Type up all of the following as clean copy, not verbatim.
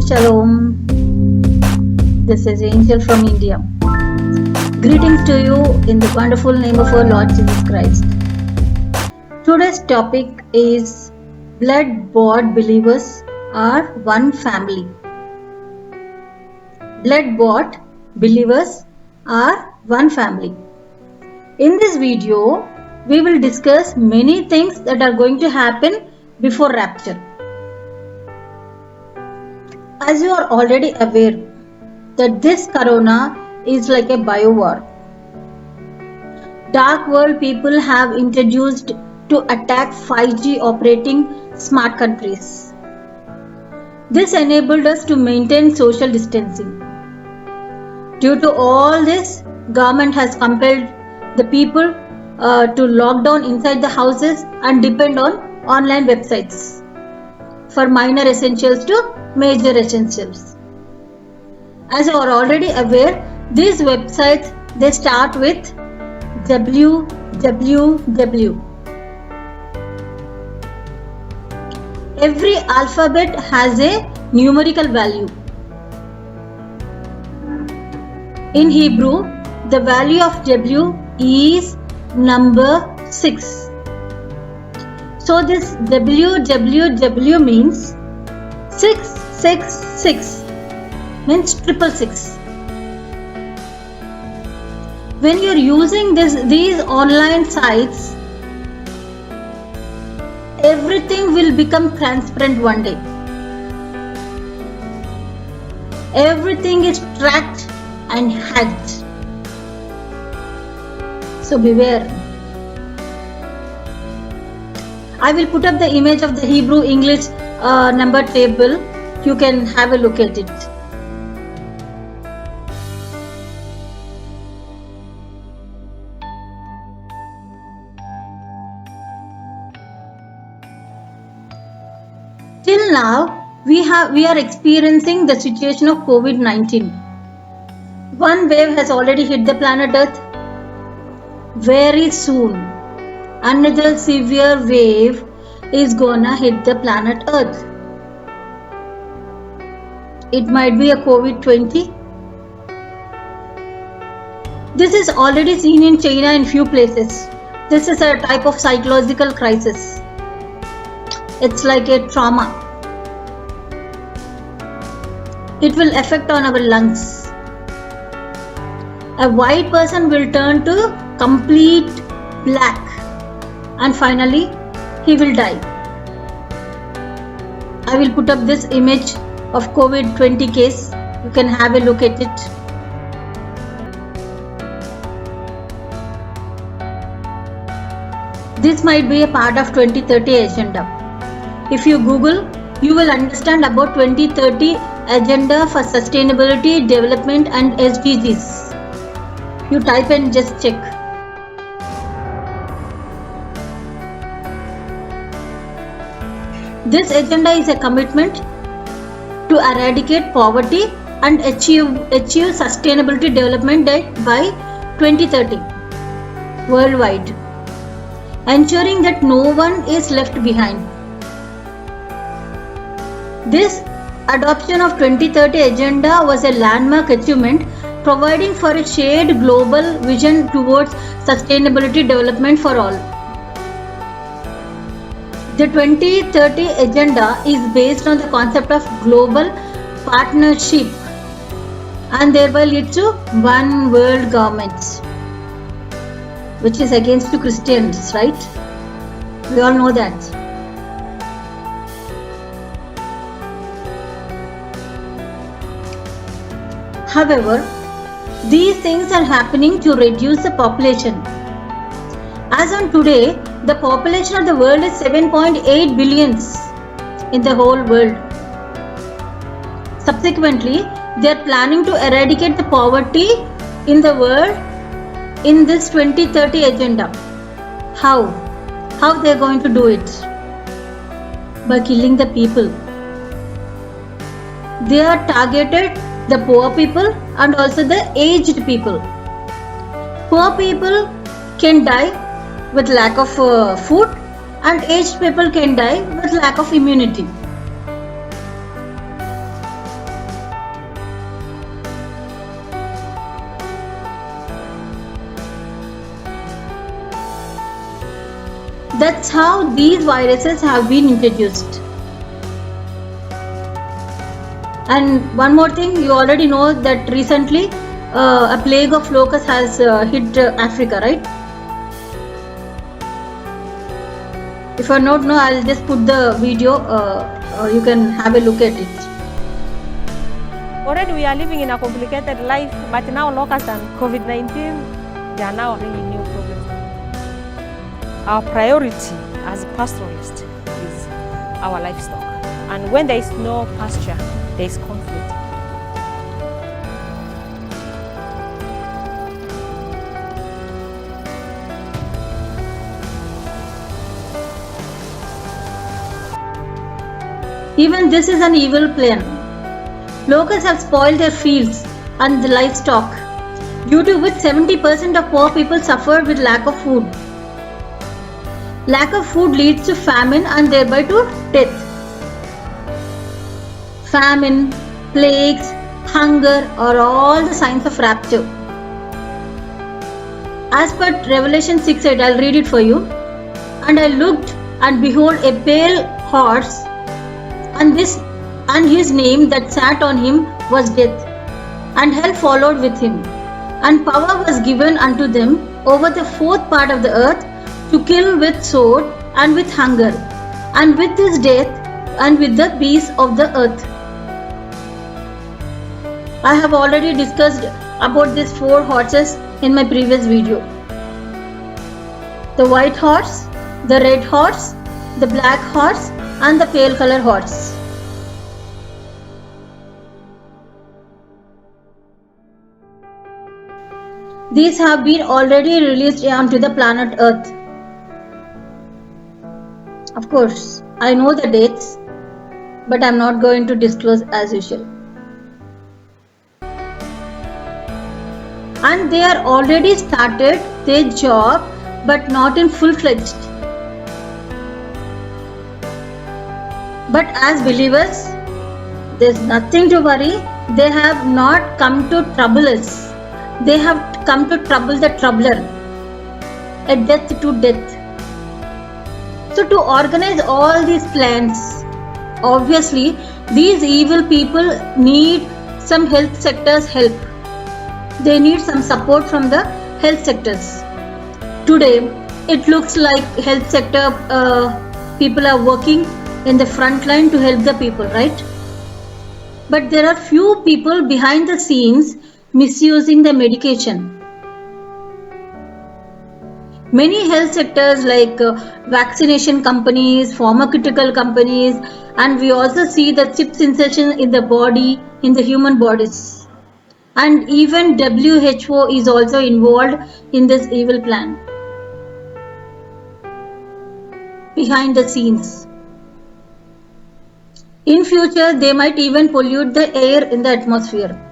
Shalom. This is Angel from India. Greetings to you in the wonderful name of our Lord Jesus Christ. Today's topic is blood-bought believers are one family. Blood-bought believers are one family. In this video, we will discuss many things that are going to happen before rapture. As you are already aware that this corona is like a bio-war. Dark world people have introduced to attack 5G operating smart countries. This enabled us to maintain social distancing. Due to all this, government has compelled the people to lock down inside the houses and depend on online websites for minor essentials to major essentials. As you are already aware, these websites, they start with www. Every alphabet has a numerical value. In Hebrew, the value of W is number 6. So this www means 666, means 666. When you are using these online sites, everything will become transparent one day. Everything is tracked and hacked. So beware. I will put up the image of the Hebrew English number table. You can have a look at it. Till now, we are experiencing the situation of COVID-19. One wave has already hit the planet Earth. Very soon, another severe wave is gonna hit the planet Earth. It might be a COVID-20. This is already seen in China in few places. This is a type of psychological crisis. It's like a trauma. It will affect on our lungs. A white person will turn to complete black and finally he will die. I will put up this image of COVID-20 case. You can have a look at it. This might be a part of 2030 agenda. If you Google, you will understand about 2030 agenda for sustainability, development and SDGs. You type and just check. This agenda is a commitment to eradicate poverty and achieve sustainability development by 2030 worldwide, ensuring that no one is left behind. This adoption of 2030 agenda was a landmark achievement, providing for a shared global vision towards sustainability development for all. The 2030 agenda is based on the concept of global partnership and thereby leads to one world government, which is against the Christians, right? We all know that. However, these things are happening to reduce the population. As on today, the population of the world is 7.8 billions in the whole world. Subsequently, they are planning to eradicate the poverty in the world in this 2030 agenda. How? How they are going to do it? By killing the people. They are targeted the poor people and also the aged people. Poor people can die with lack of food and aged people can die with lack of immunity. That's how these viruses have been introduced. And one more thing, you already know that recently a plague of locusts has hit Africa, right? If you don't know, I'll just put the video, you can have a look at it. Already we are living in a complicated life, but now locusts and COVID-19, they are now bringing new problems. Our priority as pastoralists is our livestock. And when there is no pasture, there is conflict. Even this is an evil plan. Locusts have spoiled their fields and the livestock, due to which 70% of poor people suffer with lack of food. Lack of food leads to famine and thereby to death. Famine, plagues, hunger are all the signs of rapture. As per Revelation 6:8, I'll read it for you. And I looked, and behold, a pale horse, and his name that sat on him was Death, and hell followed with him. And power was given unto them over the fourth part of the earth, to kill with sword, and with hunger, and with this death, and with the beasts of the earth. I have already discussed about these 4 horses in my previous video. The white horse, the red horse, the black horse, and the pale color horse. These have been already released onto the planet Earth. Of course, I know the dates, but I'm not going to disclose as usual. And they are already started their job, but not in full-fledged. But as believers, there's nothing to worry. They have not come to trouble us. They have come to trouble the troubler, a death to death. So to organize all these plans, obviously these evil people need some health sector's help. They need some support from the health sectors. Today, it looks like health sector people are working in the front line to help the people, right? But there are few people behind the scenes misusing the medication. Many health sectors like vaccination companies, pharmaceutical companies, and we also see the chips insertion in the body, in the human bodies. And even WHO is also involved in this evil plan. Behind the scenes. In future, they might even pollute the air in the atmosphere.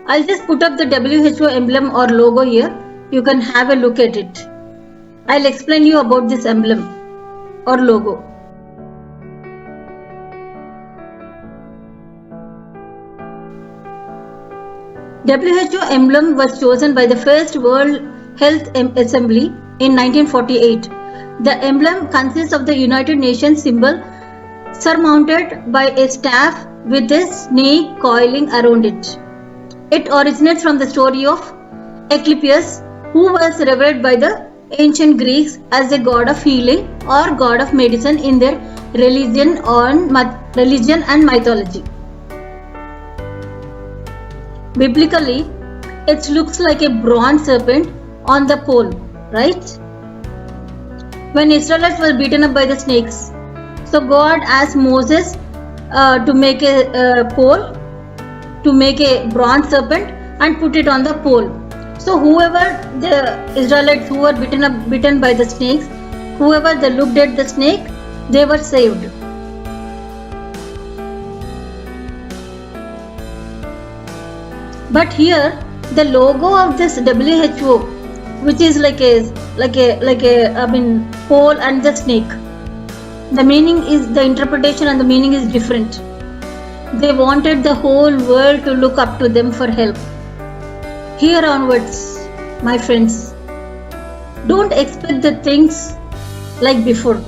I'll just put up the WHO emblem or logo here. You can have a look at it. I'll explain you about this emblem or logo. WHO emblem was chosen by the First World Health Assembly in 1948. The emblem consists of the United Nations symbol surmounted by a staff with a snake coiling around it. It originates from the story of Asclepius, who was revered by the ancient Greeks as a god of healing or god of medicine in their religion and mythology. Biblically, it looks like a bronze serpent on the pole, right? When Israelites were beaten up by the snakes, so God asked Moses to make a pole, to make a bronze serpent and put it on the pole. So whoever the Israelites who were bitten by the snakes, whoever they looked at the snake, they were saved. But here the logo of this WHO, which is like a pole and the snake, the meaning is, the interpretation and the meaning is different. They wanted the whole world to look up to them for help. Here onwards, my friends, Don't expect the things like before.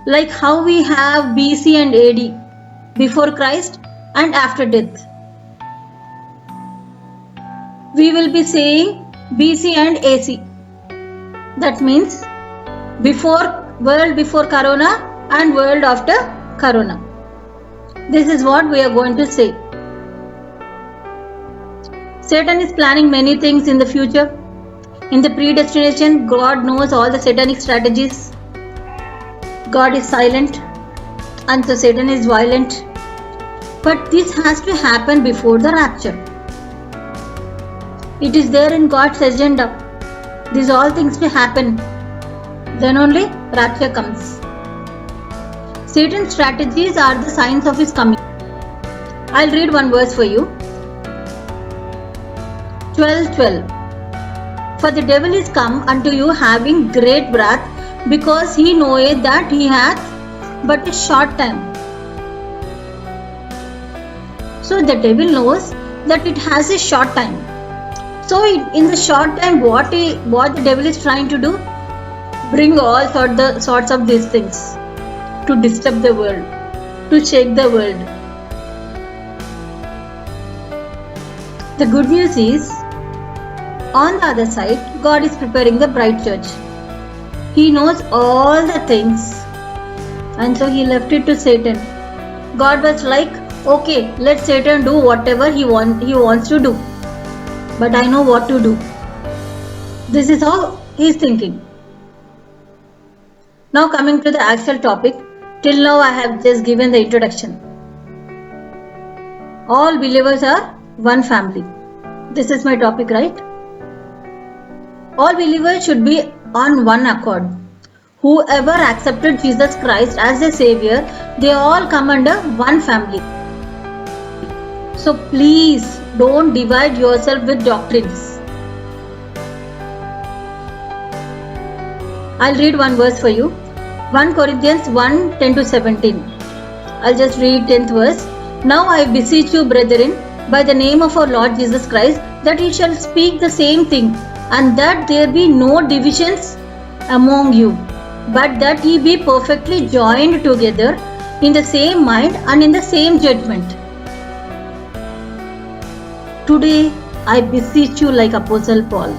Like how we have BC and AD, before Christ and after death. We will be saying BC and AC. That means world before Corona and world after Corona. This is what we are going to say. Satan is planning many things in the future. In the predestination, God knows all the satanic strategies. God is silent and so Satan is violent. But this has to happen before the rapture. It is there in God's agenda. These all things will happen. Then only rapture comes. Satan's strategies are the signs of his coming. I'll read one verse for you. 12:12. For the devil is come unto you having great wrath, because he knoweth that he hath but a short time. So the devil knows that it has a short time. So in the short time, what the devil is trying to do? Bring all sorts of these things to disturb the world, to shake the world. The good news is, on the other side, God is preparing the bride church. He knows all the things, and so he left it to Satan. God was like, okay, let Satan do whatever he wants to do. But I know what to do. This is how he is thinking. Now coming to the actual topic. Till now I have just given the introduction. All believers are one family. This is my topic, right? All believers should be on one accord. Whoever accepted Jesus Christ as their Savior, they all come under one family. So please don't divide yourself with doctrines. I'll read one verse for you. 1 Corinthians 1:10-17. I'll just read 10th verse. Now I beseech you, brethren, by the name of our Lord Jesus Christ, that ye shall speak the same thing, and that there be no divisions among you, but that ye be perfectly joined together in the same mind and in the same judgment. Today I beseech you like Apostle Paul.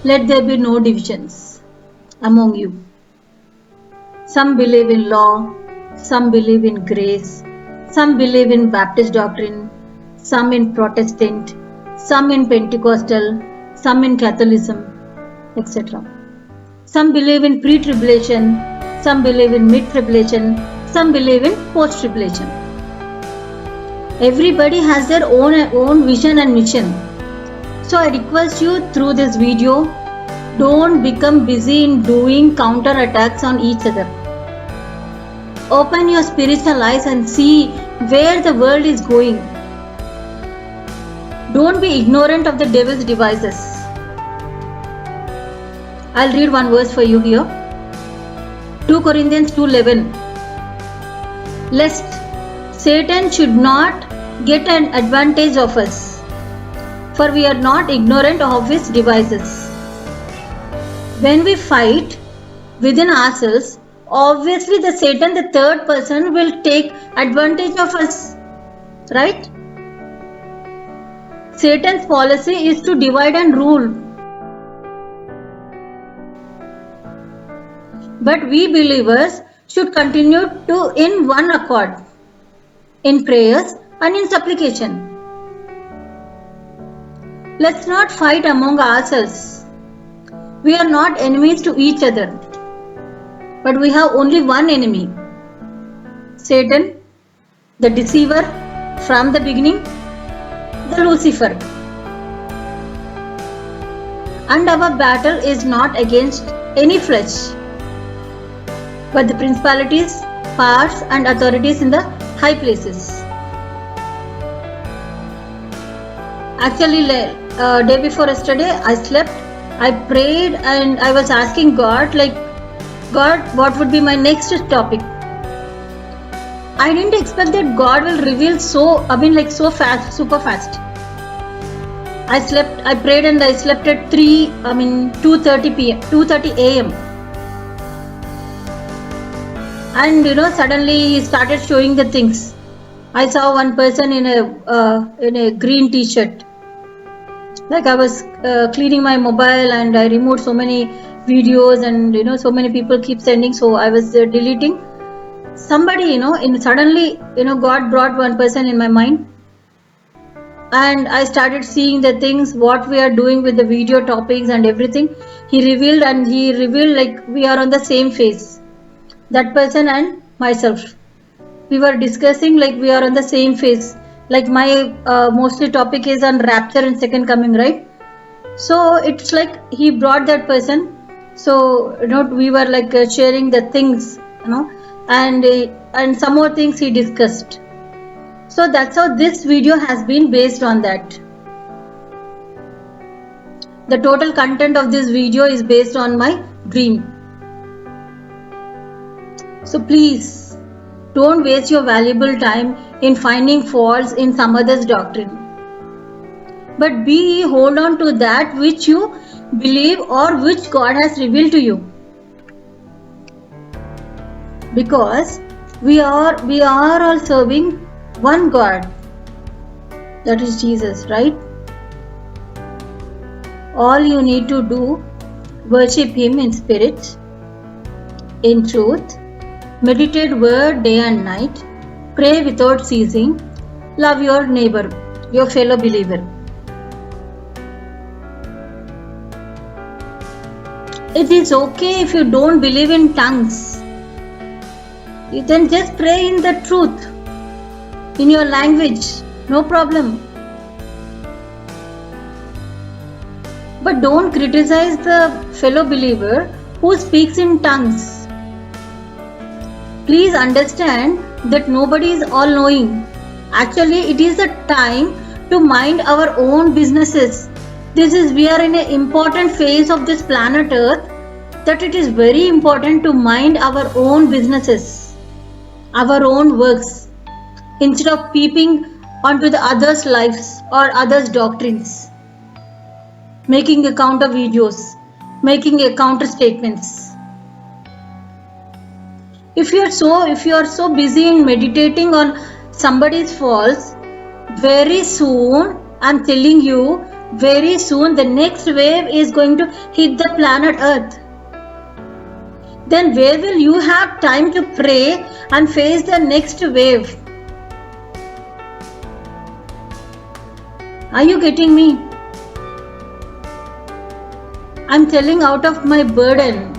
Let there be no divisions among you. Some believe in law, some believe in grace, some believe in Baptist doctrine, some in Protestant, some in Pentecostal, some in Catholicism, etc. Some believe in pre-tribulation, some believe in mid-tribulation, some believe in post-tribulation. Everybody has their own vision and mission. So I request you through this video, don't become busy in doing counter attacks on each other. Open your spiritual eyes and see where the world is going. Don't be ignorant of the devil's devices. I'll read one verse for you here. 2 Corinthians 2:11. Lest Satan should not get an advantage of us, for we are not ignorant of his devices. When we fight within ourselves, obviously the Satan, the third person, will take advantage of us, right? Satan's policy is to divide and rule. But we believers should continue to in one accord, in prayers and in supplication. Let's not fight among ourselves. We are not enemies to each other, but we have only one enemy, Satan, the deceiver from the beginning, the Lucifer. And our battle is not against any flesh, but the principalities, powers and authorities in the high places. Actually, day before yesterday, I slept, I prayed and I was asking God, like, God, what would be my next topic? I didn't expect that God will reveal so fast, super fast. I prayed and I slept at 2:30 p.m., 2:30 a.m. And suddenly he started showing the things. I saw one person in a green t-shirt. Like I was cleaning my mobile and I removed so many videos and so many people keep sending, so I was deleting. Somebody suddenly God brought one person in my mind, and I started seeing the things what we are doing with the video topics and everything. He revealed like we are on the same phase, that person and myself. We were discussing like we are on the same phase. Like my mostly topic is on rapture and second coming, right? So it's like he brought that person. So we were like sharing the things, and some more things he discussed. So that's how this video has been based on that. The total content of this video is based on my dream. So please don't waste your valuable time in finding faults in some other's doctrine, but hold on to that which you believe or which God has revealed to you, because we are all serving one God, that is Jesus, right? All you need to do, worship Him in spirit, in truth, meditate word day and night, pray without ceasing, love your neighbor, your fellow believer. It is okay if you don't believe in tongues. You can just pray in the truth, in your language, no problem. But don't criticize the fellow believer who speaks in tongues. Please understand that nobody is all-knowing. Actually, it is the time to mind our own businesses. We are in an important phase of this planet Earth, that it is very important to mind our own businesses, our own works, instead of peeping onto the others' lives or others' doctrines, making a counter videos, making a counter statements. If you are so busy in meditating on somebody's faults, very soon, I'm telling you, very soon the next wave is going to hit the planet Earth. Then where will you have time to pray and face the next wave? Are you getting me? I'm telling out of my burden.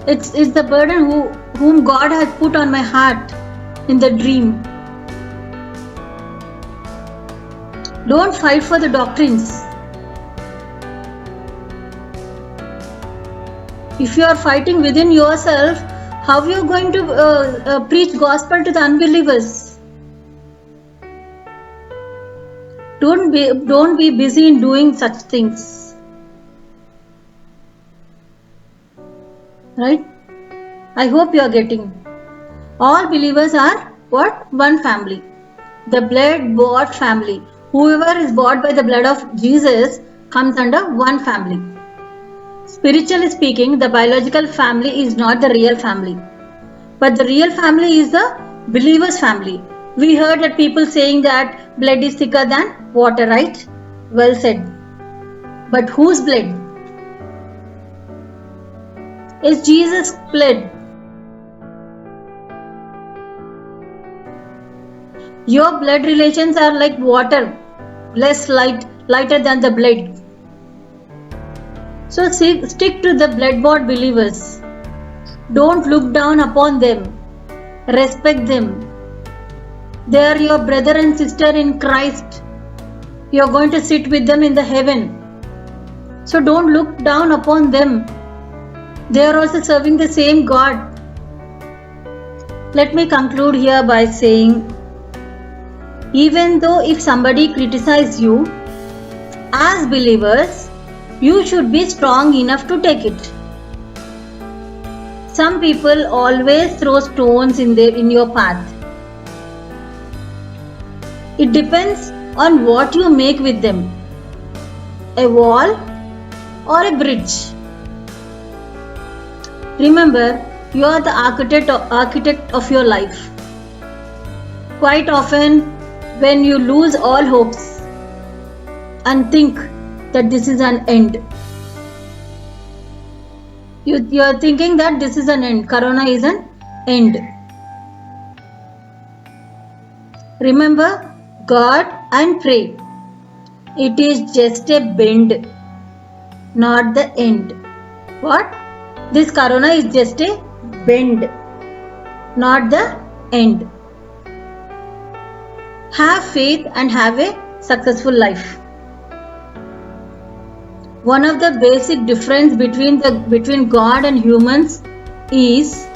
It's the burden whom God has put on my heart in the dream. Don't fight for the doctrines. If you are fighting within yourself, how are you going to preach gospel to the unbelievers? Don't be busy in doing such things. Right? I hope you are getting. All believers are what? One family. The blood bought family. Whoever is bought by the blood of Jesus comes under one family. Spiritually speaking, the biological family is not the real family, but the real family is the believer's family. We heard that people saying that blood is thicker than water, right? Well said. But whose blood? Is Jesus' blood. Your blood relations are like water, lighter than the blood. So stick to the blood-bought believers. Don't look down upon them. Respect them. They are your brother and sister in Christ. You are going to sit with them in the heaven. So don't look down upon them. They are also serving the same God. Let me conclude here by saying, even though if somebody criticizes you, as believers, you should be strong enough to take it. Some people always throw stones in your path. It depends on what you make with them. A wall or a bridge. Remember, you are the architect of your life. Quite often, when you lose all hopes and think that this is an end, you are thinking that this is an end. Corona is an end. Remember God and pray. It is just a bend, not the end. What? This corona is just a bend, not the end. Have faith and have a successful life. One of the basic difference between God and humans is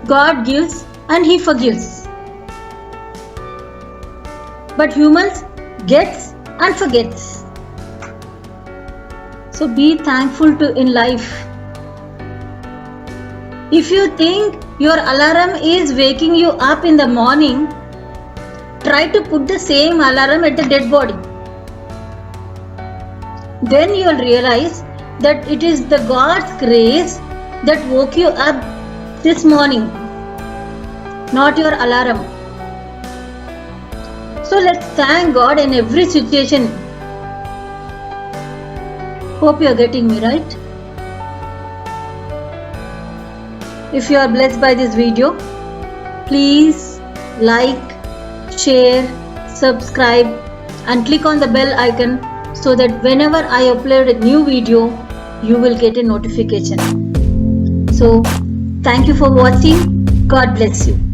God gives and He forgives. But humans gets and forgets. So be thankful in life. If you think your alarm is waking you up in the morning, try to put the same alarm at the dead body. Then you will realize that it is the God's grace that woke you up this morning, not your alarm. So let's thank God in every situation. Hope you are getting me right. If you are blessed by this video, please like, share, subscribe and click on the bell icon so that whenever I upload a new video, you will get a notification. So, thank you for watching. God bless you.